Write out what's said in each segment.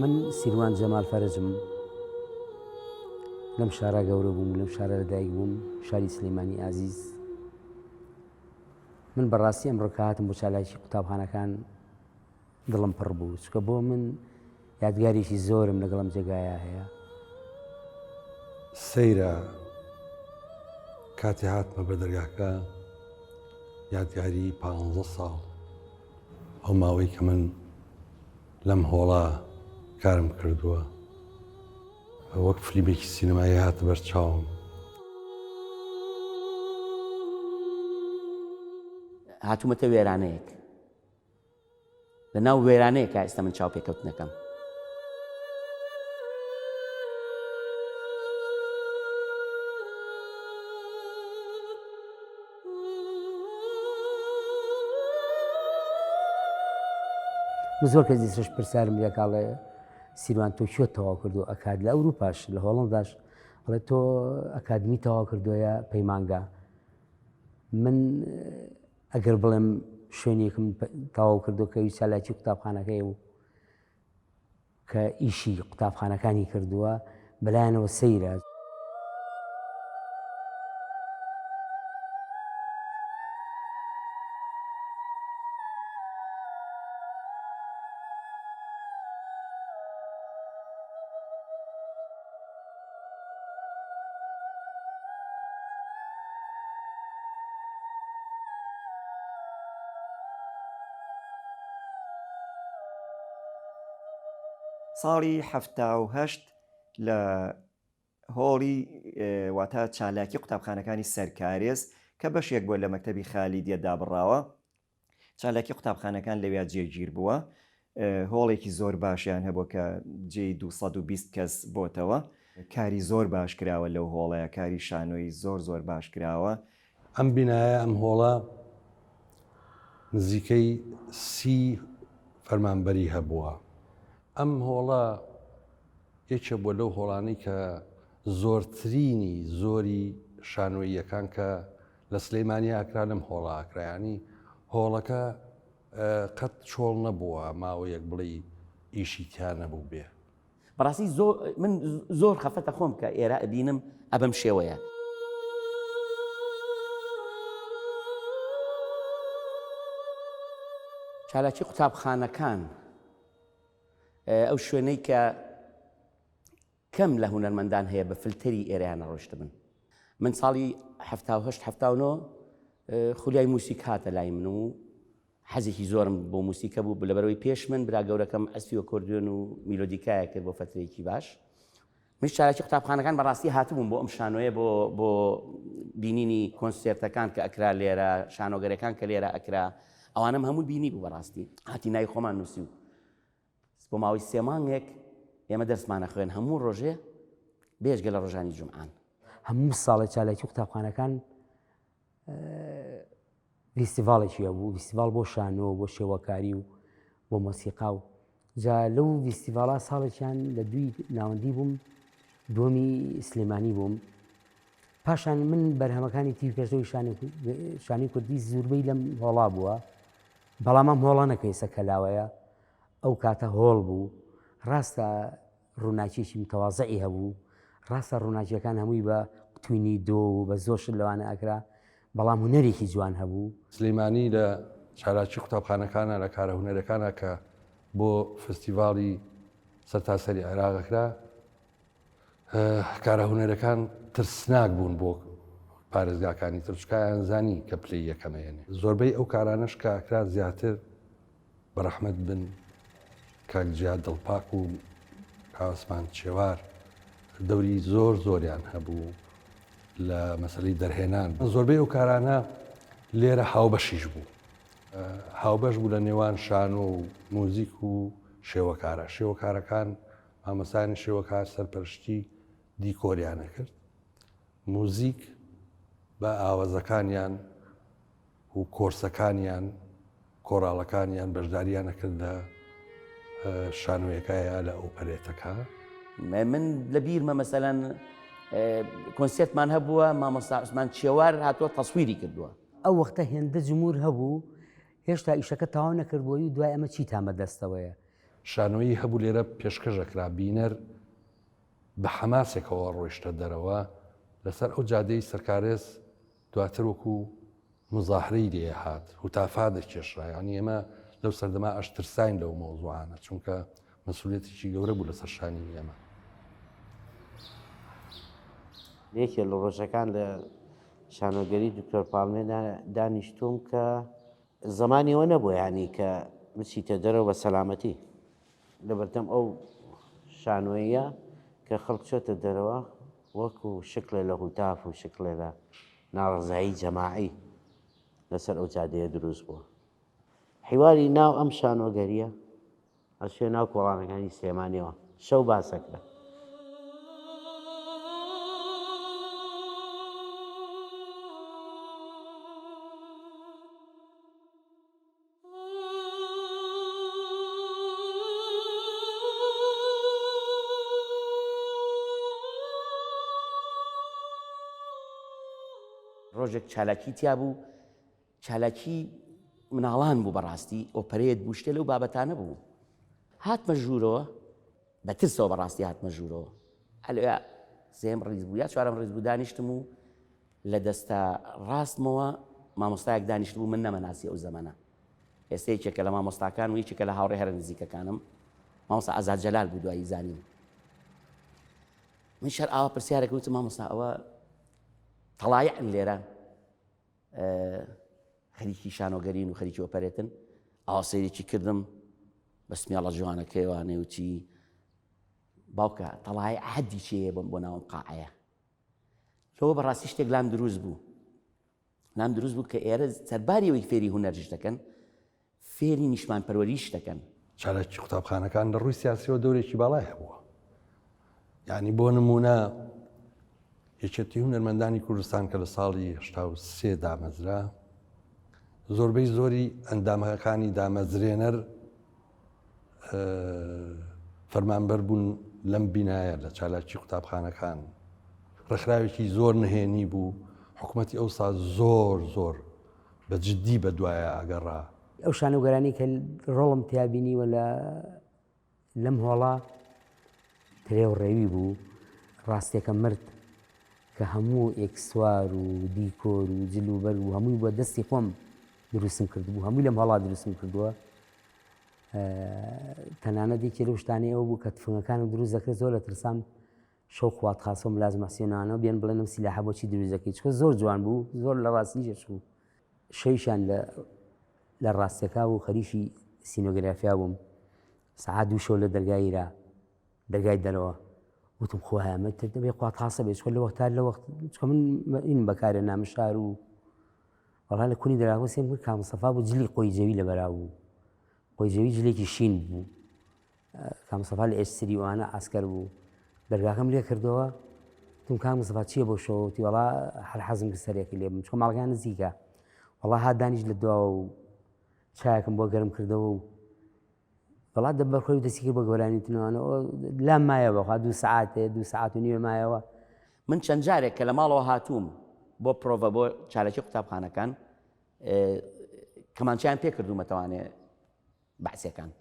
من سیروان جەمال فەرجم لەم شارە گەورە بووم، لەم شارە لەدایک بووم، شاری سلێمانی ئازیز. من بەڕاستی ئەمڕۆ کە هاتم بۆ چالاکی قوتابخانەکان دڵم پڕ بوو، چکە بۆ من یادگارێکی زۆرم لەگەڵم جێگایە هەیە. سەیرە کاتی هاتمە بە دەرگاکە یادگاری 15 ساڵ ئەو ماوەی کە من لەم هۆڵە کارم کردووە، وەک فلیمێکی سینەمایی هاتە بەر چاوم. هاتوومەتە وێرانەیەک، لە ناو وێرانەیەکە ئێستا من چاو پێکەوتنەکەم. زۆر کەس دیسرش پرسیارم لێ کاڵێ سیروان تۆ کوێ تەواو کردو؟ ئەکاد لە ئەوروپاش لە هۆڵنداش، بەڵێ تۆ ئەکادمی تەواو کردووە پەیمانگا. من ئەگەر بڵێم شوێنێکم تەواو کردو کە چالاکی قوتابخانەکەی و کە ئیشی قوتابخانەکانی کردووە بەلایەنەوە سەیرە. ساڵی 1970 لە هۆڵی واتە چالاکی قوتابخانەکانی سەرکارێز کە بەشێک بووە لە مەکتەبی خالیدیە دابڕاوە، چالاکی قوتابخانەکان لەویا جێگیر بووە. هۆڵێکی زۆر باشیان هەبوو کە جێی 220 کەس بۆتەوە. کاری زۆر باش کراوە لەو هۆڵەیە، کاری شانۆی زۆر باش کراوە. ئەم بینایە ئەم هۆڵە نزیکەی 30 فەرمانبەری هەبووە. ئەم هۆڵە یەکێ بووە لەو هۆڵانەی کە زۆرترینی زۆری شانۆییەکان کە لە سلەیمانی ئاکرا لەم هۆڵە ئاکرایانی هۆڵەکە قەت چۆڵ نەبووە ماوەیەک بڵێ ئیشی تیان نەبوو بێ. بەڕاستی من زۆر خەفەتە خۆم کە ئێرە ئەبینم ئەبەم شێوەیە. چالاکی قوتابخانەکان ئەو شوێنەی کە کەم لە هونەرمەندان هەیە بە فلتەری ئێرەیانە ڕۆشتە بن. من ساڵی 1970 خولیای موسیک هاتە لای من و حەزێکی زۆرم بۆ موسیکە بوو، لەبەرەوەی پێش من برا گەورەکەم ئەستی ئەکۆردیۆن و میلۆدیکایە کرد بۆ فترەیەکی باش. من چالاکی قوتابخانەکان بەڕاستی هاتبووم بۆ ئەم شانۆیە بۆ بینینی کۆنسێرتەکان کە ئەکرا لێرە، شانۆگەرەکان کە لێرە ئەکرا، ئەوانم هەموو بینی بوو. بەڕاستی هاتی ناوی خۆمان نووسی و بۆ ماوەی 3 مانگێک ئێمە دەرسمانە خوێن هەموو ڕۆژێ بێژگە لە ڕۆژانی جومعان. هەموو ساڵی چالاکی قوتابخانەکان فیستیڤاڵێکی هەبوو، فیستیڤاڵ بۆ شانۆ، بۆ شێوەکاری و بۆ مۆسیقا و جا لەو فیستیڤاڵە ساڵێکیان لە دوی ناوەندی بووم، دووەمی سلێمانی بووم. پاشان من بەرهەمەکانی تیڤ پێشەوەی شانی کوردی زۆربەی لەم هۆڵا بووە، بەڵام ئەم هۆڵە نەکەیسە کەلاوەیە. ئەو کاتە هۆڵ بوو، ڕاستە ڕووناکیێکی متەواضعی هەبوو، ڕاستە ڕووناکیەکان هەمووی بە قوتوینی دۆ و بە زۆر شت لەوانە ئەکرا، بەڵام هونەرێکی جوان هەبوو. سلەیمانی لە چالاکی قوتابخانەکانە لە کارە هونەرەکانە کە بۆ فستیڤاڵی سەرتاسەری عێراقەکرا، کارە هونەرەکان ترسناک بوون بۆ پارێزگاکانی ترچکایان زانی کە پلەی یەکەمەیەنێ. زۆربەی ئەو کارانەش کە ئەکرا زیاتر بەڕەحمەت بن، کاک جیاد دڵپاک و کاوسمان چێوار دەوری زۆریان هەبوو لە مەسەلەی دەرهێنان. زۆربەی ئەو کارانە لێرە هاوبەشیش بوو، هاوبەش بوو لە نێوان شانۆ و موزیک و شێوەکارە. شێوەکارەکان مامەسانی شێوەکار سەرپەرشتی دیکۆریانە کرد، موزیک بە ئاوازەکانیان و کۆرسەکانیان کۆڕاڵەکانیان بەشداریانە کرد لە شانۆیەکایە لە ئۆپەرێتەکە. من لە بیرمە مەسەلەن کۆنسێرتمان هەبووە، مامۆستا عوسمان چێوار هاتووە تەسویری کردووە. ئەو وەختە هێندە جمهور هەبوو، هێشتا ئیشەکە تەواو نەکردبووی و دوای ئەمە چیتان بەدەستەوەیە. شانۆیی هەبوو لێرە پێشکەشەکرا بینەر بە حەماسێکەوە ڕۆیشتە دەرەوە لەسەر ئەو جادەی سەرکارێز دواتر وەکو مزاحرەی لێ هات هوتافا دەکێشرا ینی ئێمە لەو سەردەما ئەشترساین لەو مۆزوعانە چونکە مەسئولیەتێکی گەورە بوو لەسەر شانی ئێمە. یەکێ لە ڕۆژەکان لە شانۆگەری دکتۆر پاڵمێ دانیشتوم کە زمانیەوە نەبووە ینی کە بچیتە دەرەوە بە سەلامەتی لە بەردەم ئەو شانۆیە کە خەڵک چۆتە دەرەوە وەکو شکلە لە هوتاف و شکلە لە ناڕزایی جەماعی لەسەر ئەو جادەیە دروست بووە. حیواری ناو ئەم شانۆگەریە ئەچێ ناو کۆڵانەکانی سلێمانیەوە شەو باسەکرا. ڕۆژێک چالاکی تیا بوو چالاکی مناڵان بوو بەڕاستی ئۆپەرێت بوو شتێ لەو بابەتانە بوو هاتمە ژوورەوە بە ترسەوە بەڕاستی هاتمە ژوورەوە هەلویا سێم ڕیز بوو یا چوارەم ڕیز بوو دانیشتم و لە دەستە ڕاستمەوە مامۆستایەک دانیشت بوو من نەمەناسی ئەو زەمانە ئێستا یەکێکە لە مامۆستاکان و یەکێکە لە هاوڕێ هەرە نزیکەکانم مامۆستا ئازاد جەلال بوو دوایی زانیم من شەر ئاوا پرسیارێک وتم مامۆستا ئەوە تەڵایەن لێرە خەریکی شانۆگەرین و خەریکی ئۆپەرێتن ئاوا سەیرێکی کردم بەسمیاڵە جوانەکەیوانێ وچی باوکە تەڵای حەدی چێە بۆ ناوم قاعەیە لەوە بەڕاستی شتێک لام دروست بوو لام دروست بوو کە ئێرە سەرباریەوەی فێری هونەرش دەکەن فێری نیشمان پەروەریش دەکەن. چالاکی قوتابخانەکان لە ڕووی سیاسیەوە دەورێکی باڵای هەبووە یعنی بۆ نمونە یەکێتی هونەرمەندانی کوردستان کە لە ساڵی 1970 دامەزرا زۆربەی زۆری ئەندامەکانی دامەزرێنەر فەرمانبەر بوون لەم بینایە لە چالاکی قوتابخانەکان ڕێکخراوێکی زۆر نهێنی بوو حکوومەتی ئەوسا زۆر بە جددی بە دوایە ئەگەڕا ئەو شانۆگەرانی کە ڕۆڵم تیابینیوە لەم هۆڵا ترێ و ڕێوی بوو ڕاستێکە مرد کە هەموو ئێکسوار و دیکۆر و جلوبەر و هەمووی بۆ دەستی خۆم دروستم کردبوو هەمووی لەم هەڵا دروستم کردووە تەنانەت دیکێ لەو شتانەی ئەوە بوو کە تفنگەکانم دروست دەکرێت زۆر لە ترسام شەو خوات خاسۆم لازم حسێنانەوە بێن بڵێنم سیلاحە بۆچی دروست دەکەی چکە زۆر جوان بوو زۆر لە ڕاستیش بوو شەیشان لە ڕاستەکە و خەریکی سینۆگرافیا بووم سەعات 2 شەو لە دەرگای دەرەوە وتم خۆ هەمە دەبێ خوات خاسە بێت چکە لە وەختا لە وەخت چکە من این بەکارە نامشار و وەڵا لە کونی دەراوە سێم کرد کامسەفا بوو جلی قۆی جەوی لەبەرا بوو قۆی جەوی جلێکی شین بوو کامسەفا لە ئێسری وانە ئاسکەر بوو دەرگاکەم لێ کردەوە وتم کامسەفا چییە بۆ شەوەتی وەڵا هەر حەزم کرد سەرێکی لێ بم چکە ماڵگەیان نزیکە وەڵا هات دانیش لە دواوە و چایەکەم بۆ گەرم کردەوە و وەڵا دەبەرخۆی دەستی کرد بە گۆرانیتنەوەنەوە لام مایەوە خوا 2 سەعاتێ 2 سەعات و نیوە مایەوە من چەند جارێک کە لە ماڵەوە هاتووم بۆ پرۆڤە بۆ چالاکی قوتابخانەکان کەمانچیان پێ کردومەتەوانێ بەعسیەکان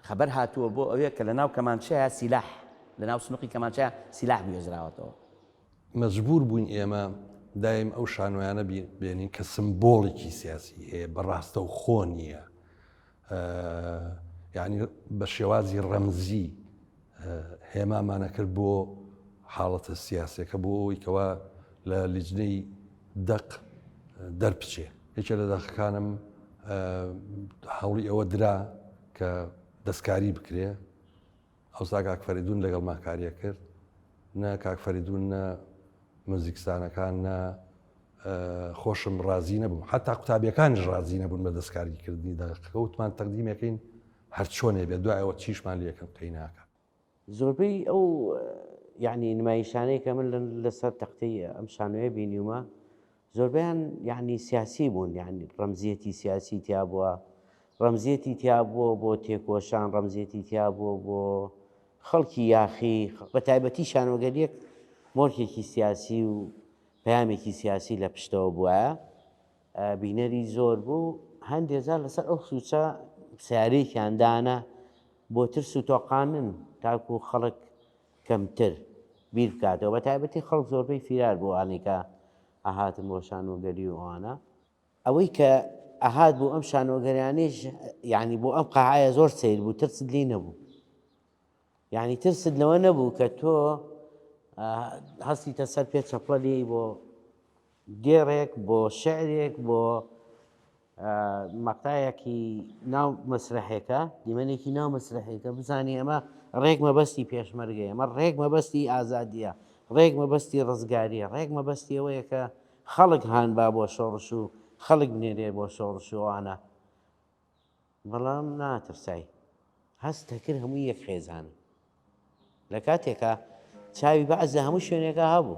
خەبەر هاتووە بۆ ئەوەیە کە لە ناو کەمانچەیە سیلاح لە ناو سنووقی کەمانچەیە سیلاح بێژراوەتەوە مەجبور بووین ئێمە دایم ئەو شانۆیانە بێنین کە سمبۆڵێکی سیاسی هەیە بەڕاستە و خۆ نییە یعنی بە شێوازی ڕەمزی هێمامانە کرد بۆ حاڵەتە سیاسەکە بۆ ئەوی کەوا لە لیجنەی دەق دەربچێ یەکێ لە دەقەکانم هەوڵی ئەوە درا کە دەستکاری بکرێ ئەوسا کاک فەریدون لەگەڵ ماکاریە کرد نە کاک فەریدون نە مۆزیکستانەکان نە خۆشم ڕازی نەبووم حتا قوتابیەکانیش ڕازی نەبوون بە دەستکاریکردنی دەقەکە وتمان تەقدیمەکەین هەر چۆنێ بێت دوایەوە چیشمان لێکەم قەی ناکە زۆربەی ئەو یعنی نمایشانەی کە من لەسەر تەختەی ئەم شانۆیە بینیومە زۆربیان یعنی سیاسی بوون یعنی ڕەمزیەتی سیاسی تیا بووە ڕەمزیەتی تیا بووە بۆ تێکۆشان ڕەمزیەتی تیا بووە بۆ خەڵکی یاخی بە تایبەتی شانۆگەریەک مۆرکێکی سیاسی و پەیامێکی سیاسی لە پشتەوە بووە بینەری زۆر بوو هەندێک جار لەسەر ئەو سوچە سیارەیەکیاندانە بۆ ترس و تۆقانن تاکو و خەڵک کەمتر بیر بکاتەوە بە تایبەتی خەڵک زۆربەی فیرار بۆ ئانێکە ئاهاتن بۆ شانۆگەری و ئەوانە ئەوەی کە ئاهات بۆ ئەم شانۆگەریانەیش یعنی بۆ ئەم قاعایە زۆر سیر بوو ترست لێ نەبوو یعنی ترست لەوە نەبوو کە تۆ هەستیتە سەر پێ چەپڵە لێی بۆ گێڕێک بۆ شعرێک بۆ مەقتایەکی ناو مەسرحێکە دیمەنێکی ناو مەسرحێکە بزانی ئەمە ڕێک مەبەستی پێشمەرگەیە ئەمە ڕێک مەبەستی ئازادیە ڕێک مەبەستی ڕزگاریە ڕێک مەبەستی ئەوەیە کە خەڵک هان با بۆ شۆڕش و خەڵک بنێرێ بۆ شۆڕش و ئەوانە بەڵام ناترسای هەستە کرد هەمووی یەک خێزانە لە کاتێکە چاوی بەعز لە هەموو شوێنێکە هەبوو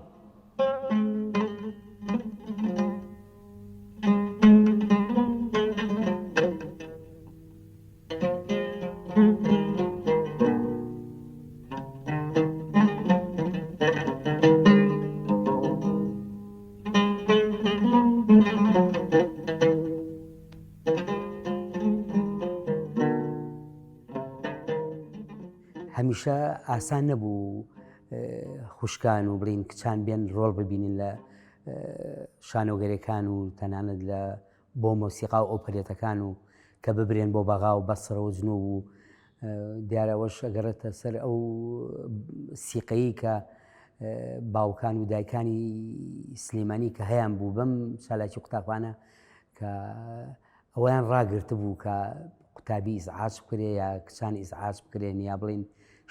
هەمیشە ئاسان نەبوو خوشکان و بڵین کچان بێن ڕۆڵ ببینین لە شانۆگەریەکان و تەنانەت لە بۆ مۆسیقا و ئۆپەرێتەکان و کە ببرێن بۆ بەغا و بەسڕە و جنوب و دیارەوەش ئەگەڕێتە سەر ئەو سیقەیی کە باوکان و دایکانی سلێمانی کە هەیان بوو بەم چالاکی قوتابخانە کە ئەویان ڕاگرتە بوو کە قوتابی ئیزعاج بکرێ یا کچان ئیزعاج بکرێن یا بڵین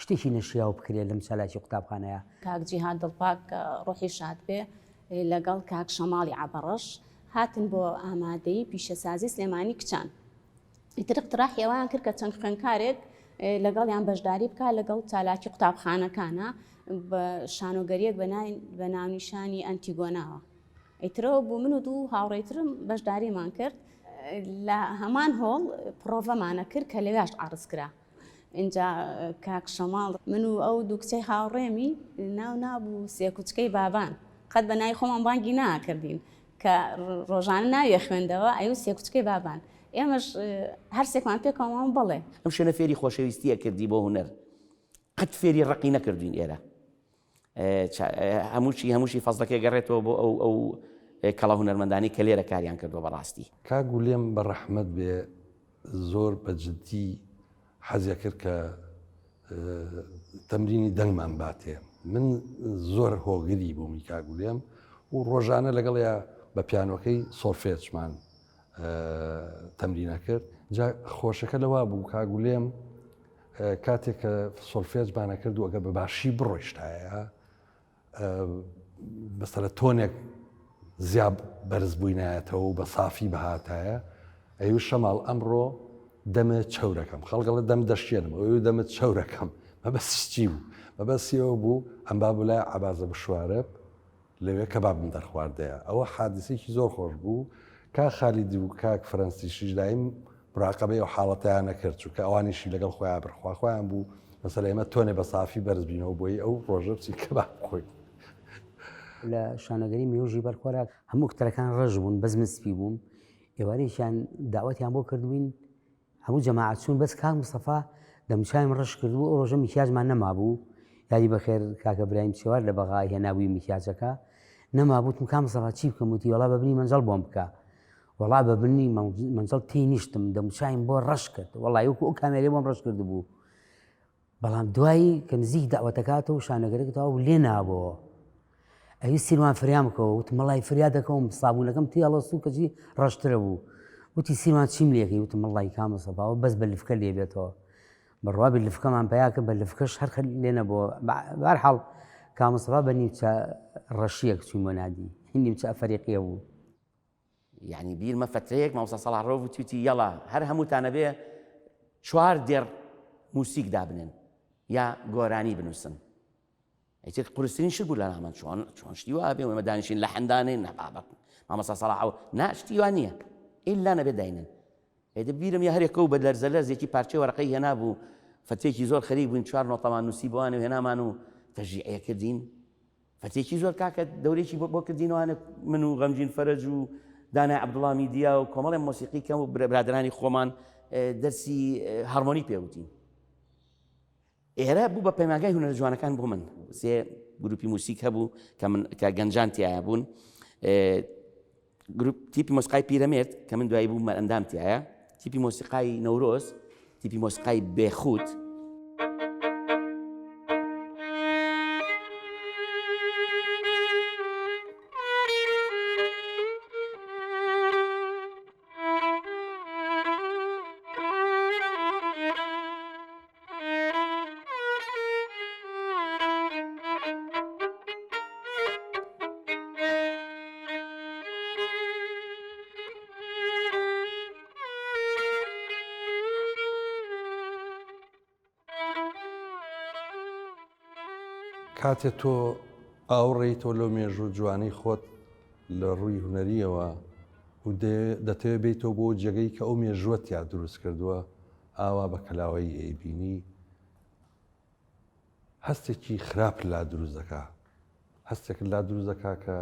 شتێکی نەشیاو بکرێت لەم چالاکی قوتابخانەیە. کاک جیهاد دڵپاک ڕۆحی شاد بێ لەگەڵ کاک شەماڵی عەبەڕەش هاتن بۆ ئامادەی پیشەسازی سلێمانی کچان. ئیتر اقتراحی ئەویان کرد کە چەند خوێندکارێک لەگەڵیان بەشداری بکات لەگەڵ چالاکی قوتابخانەکانە بە شانۆگەریەک بە ناونیشانی ئەنتیگۆناوە. ئیترەوە بوو من و دوو هاوڕێترم بەشداریمان کرد لە هەمان هۆڵ پرۆڤەمانە کرد کە لەوێش عەرز کرا. اینجا کاک شەماڵ من و ئەو دوو کچەی هاوڕێمی ناو نابوو سێ کوچکەی بابان قەت بە ناوی خۆمان بانگی ناکردین کە ڕۆژانە ناویە خوێندەوە ئەو سێ کوچکەی بابان ئێمەش هەر سێکمان پێکەوەمان بڵێ ئەم شوێنە فێری خۆشەویستیە کردی بۆ هونەر قەت فێری ڕقی نەکردوین ئێرە هەمووشی فەزلەکە گەڕێتەوە بۆ ئەو کەڵە هونەرمەندانی کە لێرە کاریان کردووە بەڕاستی. کاگولێم بە ڕەحمەت بێ زۆر بەجددی حەزیە کرد کە تەمرینی دەنگمان باتێ من زۆر هۆگری بوومی کاگولێم و ڕۆژانە لەگەڵیا بە پیانۆکەی سۆلفێجمان تەمرینە کرد جا خۆشەکە لەوا بوو کاگولێم کاتێک کە سۆلفێجمانە کرد و ئەگە بە باشی بڕۆیشتایە بەسەرە تۆنێک زیاب بەرز بووینایەتەوە و بە سافی بەهاتایە ئەوی شەماڵ ئەمڕۆ دەمت چەورەکەم خەڵگەڵە دەم دەشێنم ئەو دەمت چەورەکەم مەبەستی بوو مەبەستیەوە بوو ئەم بابلای عەبازە بشوارب لەوێ کەبابم دەرخواردەیە ئەوە حادسێکی زۆر خۆش بوو کا خالیدی و کاک فەرەنسیشیش دایم مراقەبەی و حاڵەتیان نەکرد چونکە ئەوانیشی لەگەڵ خۆیان بڕخواخۆیان بوو مەسەلە ئێمە تۆنێ بە سافی بەرزبینەوە بۆی ئەو ڕۆژە بچی کەباب خۆی لە شانۆگەری میێژی بەرخۆراک هەموو کتەرەکان ڕژ بوون بەزمە سپی بووم ئێوارەیەکیان داوەتیان بۆ کردبووین هەموو جەماعەت چوون بەس کاک مستەفا دەموچاویم ڕژ کردبوو ئەو ڕۆژە میکیاجمان نەمابوو یادی بەخێر کاکە برایم چێوار لە بەغای هێنابووی میکیاجەکە نەمابووتم کاک مستەفا چی بکەم وتی وەڵا بەبنی مەنجەڵ بۆم بکە وەڵا بەبنی مەنجەڵ تێی نیشتم دەموچاویم بۆ ڕەش کرد وەڵای وەکو ئەو کامێرەی بۆم ڕەش کردبوو بەڵام دوایی کە نزیک داوەتەکاتەوە و شانۆگەرێکەوە لێ نابەوە ئەوی سیروان فریام بکەوە وتم مەڵای فریا دەکەم سابوونەکەم تی هەڵەسوو کەچی ڕەشترە بوو وتی سیروان چیم لێکەی وتم مەڵای کاک مستەفاوە بەس بە لفکە لێ بێتەوە بڕوا لفکەمان پێیاکە بە لفکەش هەر لێ نەبووە بەهەرحاڵ کاک مستەفا بە نیمچە ڕەشیەک چوومە نادی نیمچە ئەفەریقیە بوو یعنی بیرمە فترەیەک مامۆستا سەڵاح ڕۆڤ وتی یەڵا هەر هەمووتانە بێ 4 دێر موسیک دابنن یا گۆرانی بنووسن ئەیتر قورسترین شت بوو لە نامان چۆن شتی وا بێ ئێمە دانیشین لە حەندانێن نەبابەت مامۆستا سەڵاح نا شتی وان نییە ئیلا نەبێ داینن ئێدە بیرم یا هەرێکە و بە لەرزە لەرزێکی پارچەی وەرەقەی هێنا بوو فتێکی زۆر خەریک بووین 4 نۆتەمان نووسی بوانە و هێنامان و تەژیعەیە کردین فتێکی زۆر کاکە دەورێکی بۆ کردینەوانە من و غەمجین فەرەج و دانای عەبدوڵڵا میدیا و کۆمەڵێک مۆسیقی کەم و برادرانی خۆمان دەرسی هەرمۆنی پێوتین. ئێرە بوو بە پەیمانگای هونەرە جوانەکان بۆ من. سێ گروپی موسیک هەبوو کە گەنجان تایە بوون. تیپی مۆسیقای پیرەمێرد کە من دوایی بوو ئەندام تایە، تیپی مۆسیقای نەورۆز، تیپی مۆسیقای بێخوت. کاتێ تۆ ئاوڕێیتۆ لەو مێژوو جوانەی خۆت لە ڕووی هوەریەوە و دەتەوێت بیتەوە بۆ جێگەی کە ئەو مێژووت یا دروست کردووە ئاوا بە کەلاوەی ئەیبینی هەستێکی خراپ لا دروست دەکا، هەستێک لا دروست دەکا کە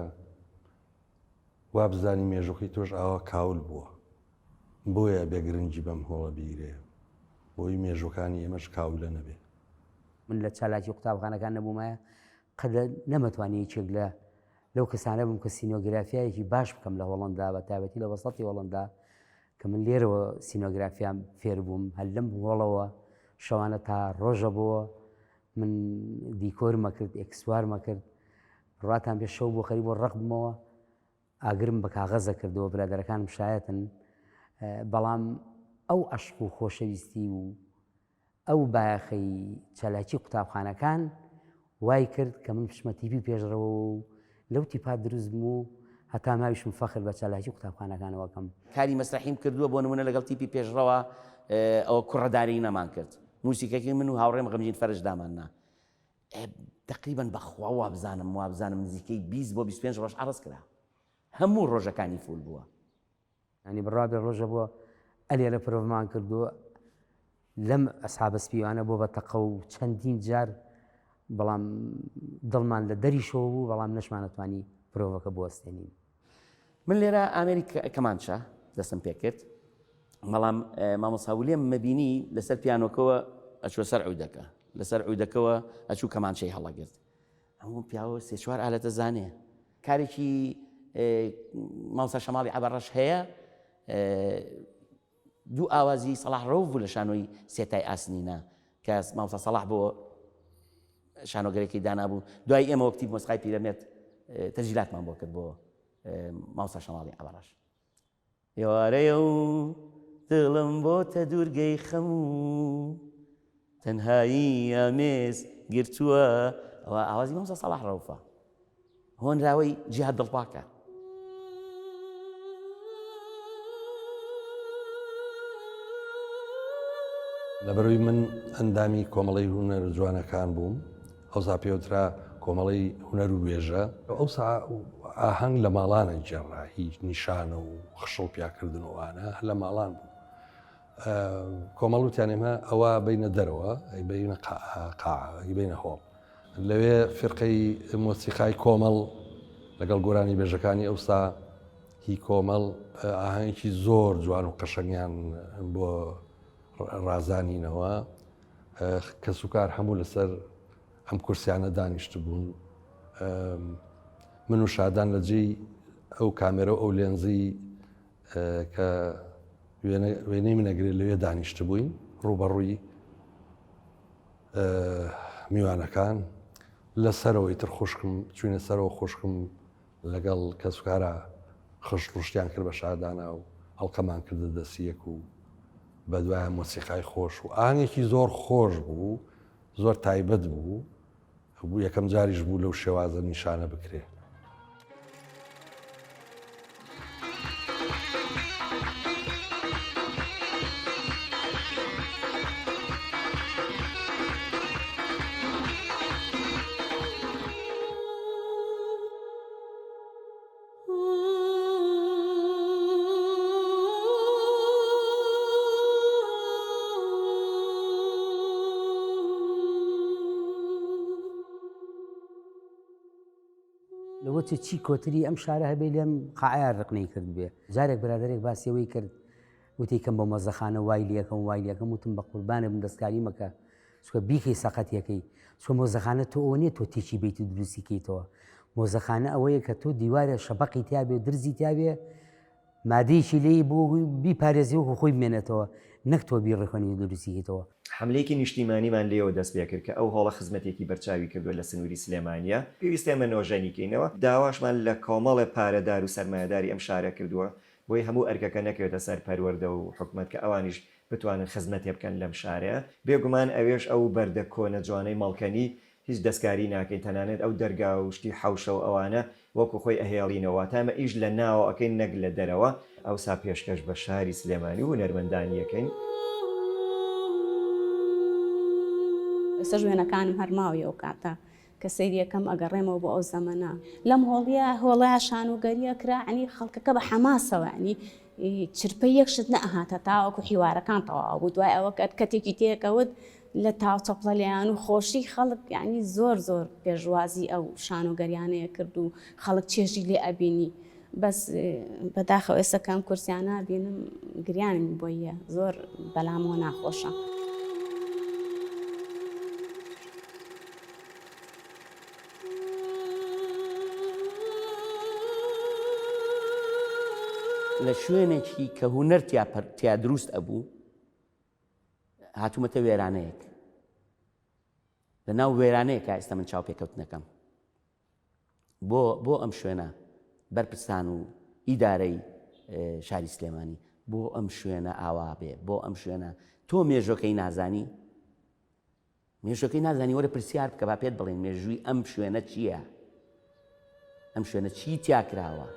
وا بزانی مێژووەکەی تۆش ئاوا کاول بووە، بۆیە بێگرنگی بەم هۆڵە بیرێ، بۆی مێژوەکانی ئێمەش کاولە نەبێ. من لە چالاکی قوتابخانەکان نەبوومایە قەت نەمەتوانی هیچێک لەو کەسانە بووم کە سینۆگرافیایەکی باش بکەم لە هۆڵندا بە تایبەتی لە وەسەڵی هۆڵندا کە من لێرەوە سینۆگرافیام فێر بووم هەر لەم هۆڵەوە شەوانە تا ڕۆژە بووە من دیکۆرمە کرد ئێکسوارمە کرد ڕاتان پێ شەو بۆ خەری بۆ ڕق بمەوە ئاگرم بە کاغەزە کردەوە برادەرەکانم شایەتن بەڵام ئەو عەشق و خۆشەویستی و ئەو بایەخەی چالاکی قوتابخانەکان وای کرد کە من پشمە تیپی پێشڕەوە و لەو تیپات دروست بووم و هەتا ماویشم فەخر بە چالاکی قوتابخانەکانەوەکەم. کاری مەسرحیم کردووە بۆ نمونە لەگەڵ تیپی پێشڕەوە ئەوە کوڕەداری نەمان کرد. موسیقەکەی من و هاوڕێم غەمگین فەرش داماننا. تقریباً بەخوا وابزانم نزیکەی 20 بۆ 25 ڕۆژ عەرز کرا. هەموو ڕۆژەکانی فول بووە. ینی بڕابێ ڕۆژە بووە ئەلێرە پرۆڤمان کردووە لەم ئەسحابە سپیوانە بۆ بەتەقە و چەندین جار بەڵام دڵمان لە دەریشەوە بوو بەڵام نەشمانەتوانی پرۆڤەکە بوەستێنین. من لێرە ئامێری کەمانچە دەستم پێ کرد بەڵام مامۆساولێم مەبینی لەسەر پیانۆکەوە ئەچوە سەر عودەکە لەسەر عودەکەوە ئەچوو کەمانچەی هەڵەگرت. هەموو پیاوە سێ چوار ئالەتە زانێ. کارێکی مامۆستا شەماڵی عەبەڕەش هەیە دوو ئاوازی سەلاح ڕەوف بوو لە شانۆی سێتای ئاسنینە کە مامۆستا سەلاح بۆ شانۆگەرێکی دانابوو دوای ئێمە وەکتی مۆسیقای پیرەمێرد تەسجیلاتمان بۆ کرد بۆ مامۆستا شەماڵی عەبەڕەش. ئێوارەیە و دڵم بۆتە دوورگەی خەم و تەنهایی ئامێز گرتووە ئەوە ئاوازی مامۆستا سەلاح ڕەوفە هۆنراوەی جیهاد دڵپاکە. لەبەرەوەی من ئەندامی کۆمەڵی هونەر جوانەکان بووم ئەوسا پێوترا کۆمەڵی هونەر و وێژە ئەوسا ئاهەنگ لە ماڵانە جێڕا هیچ نیشانە و خشەڵ پیاکردن وانە لە ماڵان بوو. کۆمەڵوتیان ئێمە ئەوە بینە دەرەوە بینە قاعە بینە هۆڵ لەوێ فرقەی مۆسیقای کۆمەڵ لەگەڵ گۆرانی بێژەکانی ئەوسا هی کۆمەڵ ئاهەنگێکی زۆر جوان و قەشەنگیان بۆ ڕازانینەوە کە سوکار هەموو لەسەر ئەم کورسیانە دانیشت بوون. من و شادان لە جێی ئەو کامێرە و ئەو لێنزی کە وێنەی منەگرێت لەوێ دانیشت بووین ڕوبەڕووی میوانەکان لەسەرەوەی تر خوشکم چوینە سەرەوە خوشکم لەگەڵ کە سوکارە خشت ڕشتیان کرد بە شادانە و هەڵقەمان کردە دەسیەک و بە دوایە مۆسیقای خۆش و ئاهەنگێکی زۆر خۆش بوو زۆر تایبەت بوو یەکەم جاریش بوو لەو شێوازە نیشانە بکرێ. بۆچی چی کۆتری ئەم شارە هەبێ لێم قاعیار ڕقنەی کرد بێ جارێک برادێک باسیەوەی کرد وتی کەم بە مۆزەخانە وای لەکەم وتم بە قوربانە بم دەستکاری مەکە چکە بیخی سەقەتیەکەی چۆ مۆزەخانە تۆ ئەوە نیە تۆ تێکی بیت و دروستیکەیتەوە مۆزەخانە ئەوەیە کە تۆ دیوارە شەبقی تیاابێ درزی تیاابێ مادەیەکی لێی بۆ بیپارێزی وەکو خۆی بمێنێتەوە نەک تۆ بیڕێخۆنی و دروستیکەیتەوە حملەیەکی نیشتیمانیمان لێەوە دەست پێ کرد کە ئەو هەڵە خزمەتێکی بەرچاوی کردووە لە سنووری سلێمانیا پێویستە ئەمەنۆژەنیکەینەوە داواشمان لە کۆمەڵە پارەدار و سەرمایهداری ئەم شارە کردووە بۆی هەموو ئەرکەکە نەکرێتە سەر پەروەردە و حکومت کە ئەوانیش بتوانن خزمەتێ بکەن لەم شارەیە بێگومان ئەوێش ئەو بەردە کۆنە جوانەی مەڵکەنی هیچ دەستکاری ناکەین تەنانێت ئەو دەرگا و شتی حوشە و ئەوانە وەکو خۆی ئەهێڵینەوە تامە ئیش لە ناوە ئەەکەین نەک لە دەرەوە ئەوسا پێشکەش بە شاری سلێمانی و هونەرمەندانیەکەین ئێستا ژوێنەکانم هەرماوی ئەو کاتە کە سەیریەکەم ئەگەڕێمەوە بۆ ئەو زەمەە لەم هۆڵەیە شانوگەریە کراعنی خەڵکەکە بە حەماسەوەنی چرپە یەکشت نەهاتە تاوەکو حیوارەکان تەواو بوو دوای ئەوە کەتێکی تێکەوت لە تاوچەپڵەلیان و خۆشی خەڵک یعنی زۆر پێشوازی ئەو شانوگەریانەیە کرد و خەڵک چێژی لێ ئەبینی بەس بەداخەوە ئێستا کەم کورسیانە بینم گریانم بۆیە زۆر بەلامەوە ناخۆشە. لە شوێنێکی کە هوەر تیا دروست ئەبوو هاتوومەتە وێرانەیەک لە ناو وێرانەیەکە ئێستا من چاو پێکەوتنەکەم بۆ ئەم شوێنە بەرپرسان و ئیدارەی شاری سلێمانی بۆ ئەم شوێنە ئاوا بێ بۆ ئەم شوێنە تۆ مێژۆکەی نازانی وەرە پرسیار بکە با پێت بڵێن مێژووی ئەم شوێنە چییە؟ ئەم شوێنە چی تیا کراوە؟